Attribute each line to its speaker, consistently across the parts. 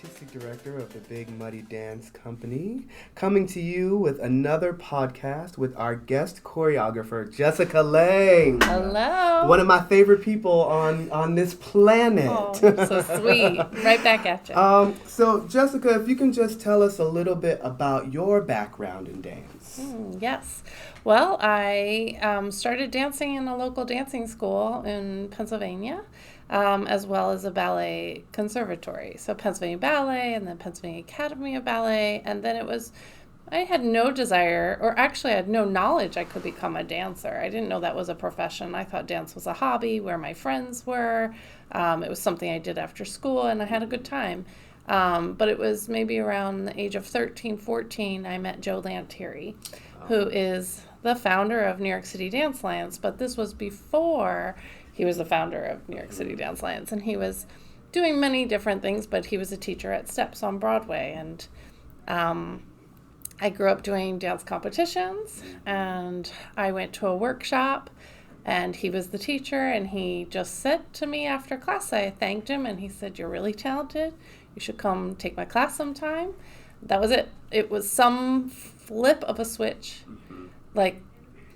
Speaker 1: Artistic Director of the Big Muddy Dance Company, coming to you with another podcast with our guest choreographer, Jessica Lang.
Speaker 2: Hello.
Speaker 1: One of my favorite people on this planet.
Speaker 2: Oh, so sweet. Right back at you.
Speaker 1: So, Jessica, if you can just tell us a little bit about your background in dance.
Speaker 2: Yes. Well, I started dancing in a local dancing school in Pennsylvania, as well as a ballet conservatory. So Pennsylvania Ballet and then Pennsylvania Academy of Ballet. And then I had no desire, or actually I had no knowledge I could become a dancer. I didn't know that was a profession. I thought dance was a hobby where my friends were. It was something I did after school and I had a good time. But it was maybe around the age of 13, 14, I met Joe Lantieri, who is the founder of New York City Dance Alliance. But this was before he was the founder of New York City Dance Alliance. And he was doing many different things, but he was a teacher at Steps on Broadway. And I grew up doing dance competitions, and I went to a workshop, and he was the teacher, and he just said to me after class, I thanked him, and he said, "You're really talented. You should come take my class sometime." That was it. It was some flip of a switch, like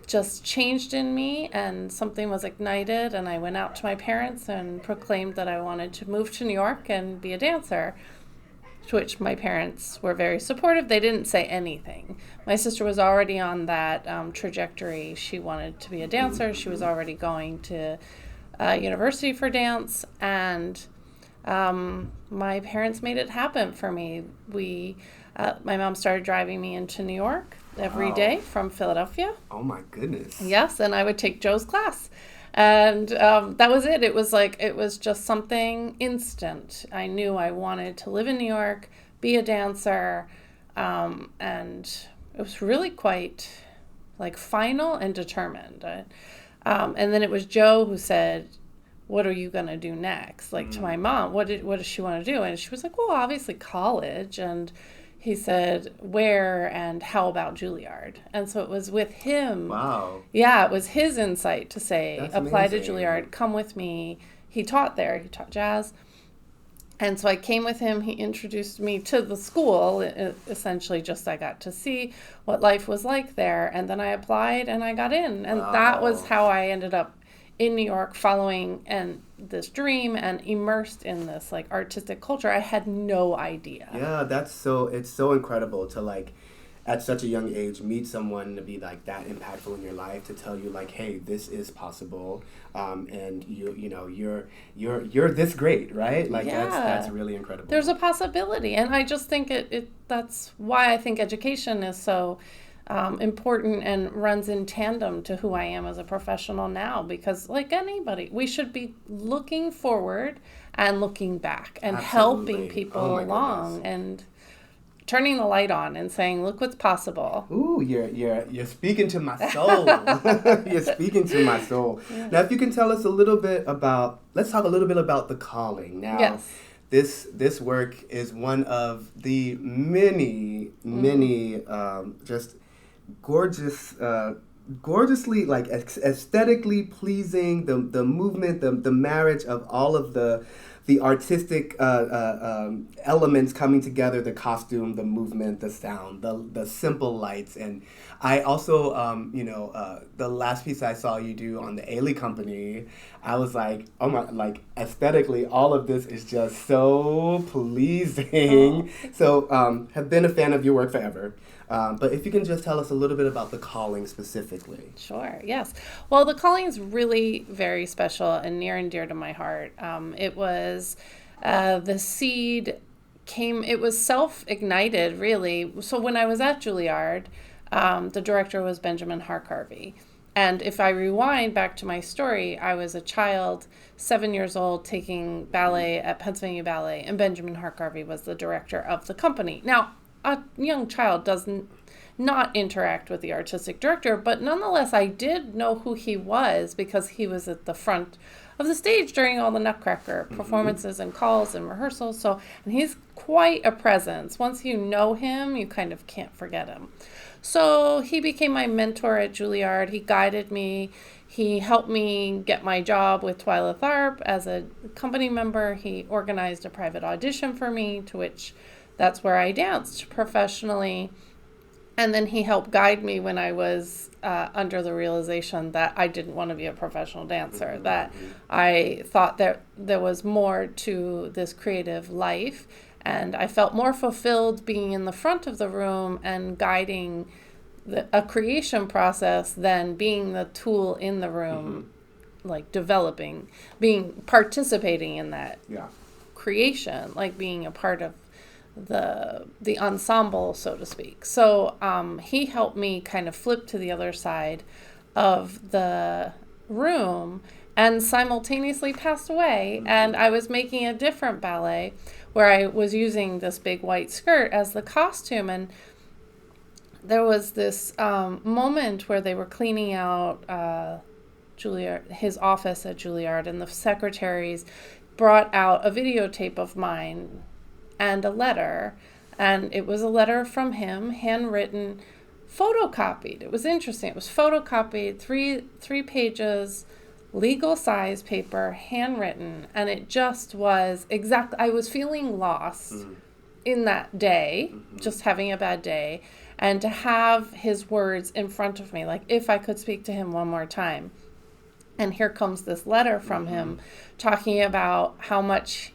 Speaker 2: just changed in me, and something was ignited, and I went out to my parents and proclaimed that I wanted to move to New York and be a dancer, to which my parents were very supportive. They didn't say anything. My sister was already on that trajectory. She wanted to be a dancer. She was already going to university for dance, and my parents made it happen for me. My mom started driving me into New York every day from Philadelphia.
Speaker 1: Oh my goodness.
Speaker 2: Yes, and I would take Joe's class. And that was it. It was just something instant. I knew I wanted to live in New York, be a dancer, and it was really quite like final and determined. And then it was Joe who said, "What are you going to do next?" Like to my mom, what does she want to do? And she was like, "Well, obviously college." And he said, "Where and how about Juilliard?" And so it was with him.
Speaker 1: Wow.
Speaker 2: Yeah, it was his insight to say,
Speaker 1: That's
Speaker 2: apply
Speaker 1: amazing.
Speaker 2: to Juilliard, come with me. He taught there, he taught jazz. And so I came with him. He introduced me to the school. Essentially, just I got to see what life was like there. And then I applied and I got in. And that was how I ended up in New York, following this dream and immersed in this like artistic culture. I had no idea.
Speaker 1: Yeah, it's so incredible to like at such a young age meet someone to be like that impactful in your life, to tell you like, hey, this is possible, and you're this great, right? Like that's really incredible.
Speaker 2: There's a possibility, and I just think that's why I think education is so important and runs in tandem to who I am as a professional now, because like anybody, we should be looking forward and looking back and helping people along and turning the light on and saying, look what's possible.
Speaker 1: Ooh, you're speaking to my soul. You're speaking to my soul. Yeah. Now, if you can tell us let's talk a little bit about the calling. Now,
Speaker 2: yes.
Speaker 1: This work is one of the many just gorgeously like aesthetically pleasing, the movement, the marriage of all of the artistic elements coming together, the costume, the movement, the sound, the simple lights. And I also the last piece I saw you do on the Ailey Company, I was like, oh my, like aesthetically all of this is just so pleasing. So have been a fan of your work forever. But if you can just tell us a little bit about the calling specifically.
Speaker 2: Sure, yes. Well, the calling is really very special and near and dear to my heart. It was, the seed it was self-ignited, really. So when I was at Juilliard, the director was Benjamin Harkarvey. And if I rewind back to my story, I was a child, 7 years old, taking ballet at Pennsylvania Ballet, and Benjamin Harkarvey was the director of the company. Now, a young child doesn't not interact with the artistic director, but nonetheless, I did know who he was because he was at the front of the stage during all the Nutcracker performances and calls and rehearsals. And he's quite a presence. Once you know him, you kind of can't forget him. So he became my mentor at Juilliard. He guided me. He helped me get my job with Twyla Tharp as a company member. He organized a private audition for me, to which that's where I danced professionally. And then he helped guide me when I was under the realization that I didn't want to be a professional dancer, that I thought that there was more to this creative life. And I felt more fulfilled being in the front of the room and guiding a creation process than being the tool in the room, like participating in that creation, like being a part of the ensemble, so to speak. So he helped me kind of flip to the other side of the room and simultaneously passed away. And I was making a different ballet where I was using this big white skirt as the costume. And there was this moment where they were cleaning out Juilliard, his office at Juilliard, and the secretaries brought out a videotape of mine and a letter, and it was a letter from him, handwritten, photocopied. It was interesting. It was photocopied, three pages, legal size paper, handwritten, and it just was exactly. I was feeling lost in that day, just having a bad day, and to have his words in front of me, like if I could speak to him one more time. And here comes this letter from him talking about how much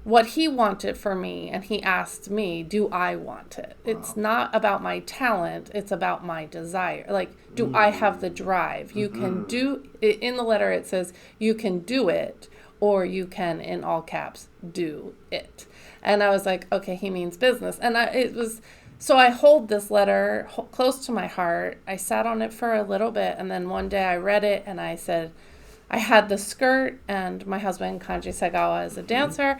Speaker 2: what he wanted for me, and he asked me, do I want it? Wow. It's not about my talent, it's about my desire. Like, do I have the drive? You can do, in the letter it says, you can do it, or you can, in all caps, do it. And I was like, okay, he means business. And so I hold this letter close to my heart. I sat on it for a little bit, and then one day I read it, and I said, I had the skirt, and my husband, Kanji Sagawa, is a dancer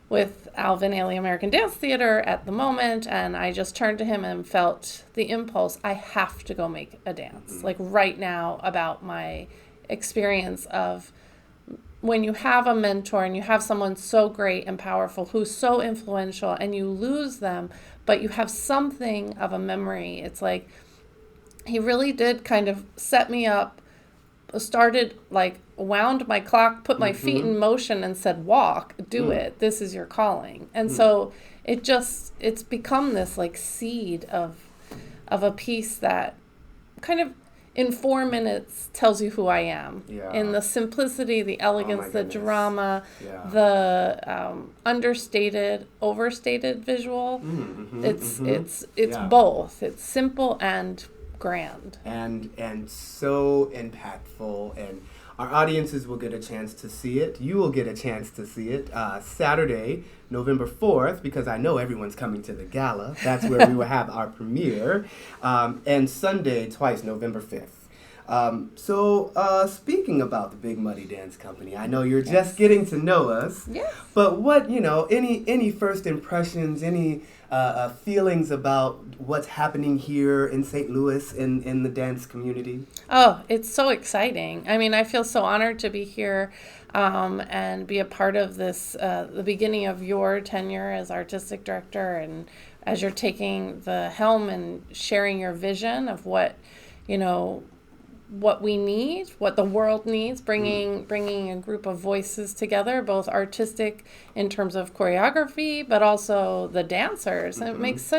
Speaker 2: with Alvin Ailey American Dance Theater at the moment, and I just turned to him and felt the impulse, I have to go make a dance, like right now, about my experience of when you have a mentor and you have someone so great and powerful who's so influential and you lose them, but you have something of a memory. It's like he really did kind of set me up, started like wound my clock, put my feet in motion and said, walk, do it. This is your calling. And so it's become this like seed of a piece that kind of in 4 minutes tells you who I am. In the simplicity, the elegance, the drama, the understated, overstated visual. It's both. It's simple and grand.
Speaker 1: And so impactful, and our audiences will get a chance to see it. You will get a chance to see it Saturday, November 4th, because I know everyone's coming to the gala. That's where we will have our premiere. And Sunday, twice, November 5th. So speaking about the Big Muddy Dance Company, I know you're just getting to know us. But what, any first impressions, any feelings about what's happening here in St. Louis in the dance community?
Speaker 2: Oh, it's so exciting. I mean, I feel so honored to be here and be a part of this, the beginning of your tenure as artistic director, and as you're taking the helm and sharing your vision of what we need, what the world needs, bringing a group of voices together, both artistic in terms of choreography, but also the dancers. And it makes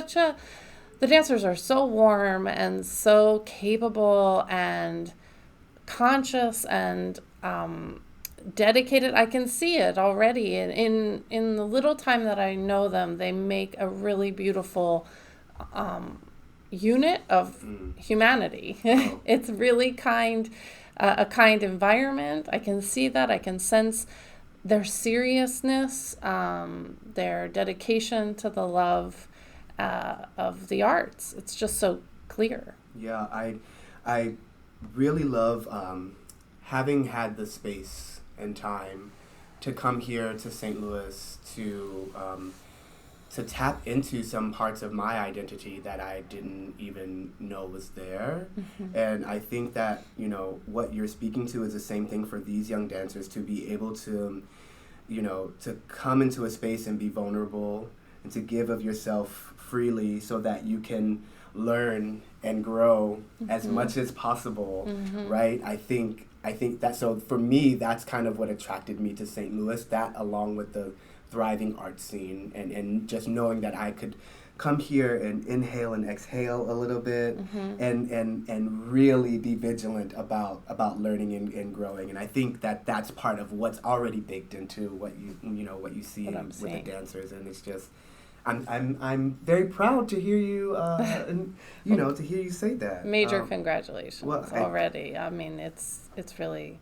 Speaker 2: the dancers are so warm and so capable and conscious and dedicated. I can see it already. In the little time that I know them, they make a really beautiful unit of humanity. It's really a kind environment. I can see that. I can sense their seriousness, their dedication to the love of the arts. It's just so clear. Yeah,
Speaker 1: I really love having had the space and time to come here to St. Louis to tap into some parts of my identity that I didn't even know was there. And I think that, what you're speaking to is the same thing for these young dancers, to be able to, to come into a space and be vulnerable, and to give of yourself freely so that you can learn and grow as much as possible, right? I think that, so for me, that's kind of what attracted me to St. Louis, that along with the thriving art scene, and just knowing that I could come here and inhale and exhale a little bit, and really be vigilant about learning and growing. And I think that that's part of what's already baked into what you see with the dancers. And it's just, I'm very proud to hear you and to hear you say that.
Speaker 2: Major congratulations already. I mean, it's really,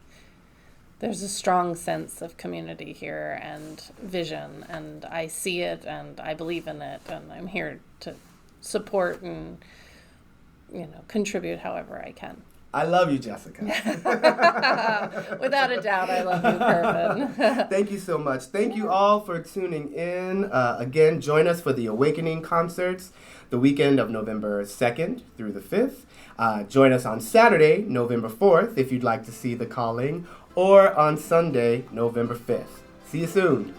Speaker 2: there's a strong sense of community here and vision, and I see it and I believe in it, and I'm here to support and contribute however I can.
Speaker 1: I love you, Jessica.
Speaker 2: Without a doubt, I love you, Kirven.
Speaker 1: Thank you so much. Thank you all for tuning in. Again, join us for the Awakening concerts the weekend of November 2nd through the 5th. Join us on Saturday, November 4th, if you'd like to see The Calling, or on Sunday, November 5th. See you soon.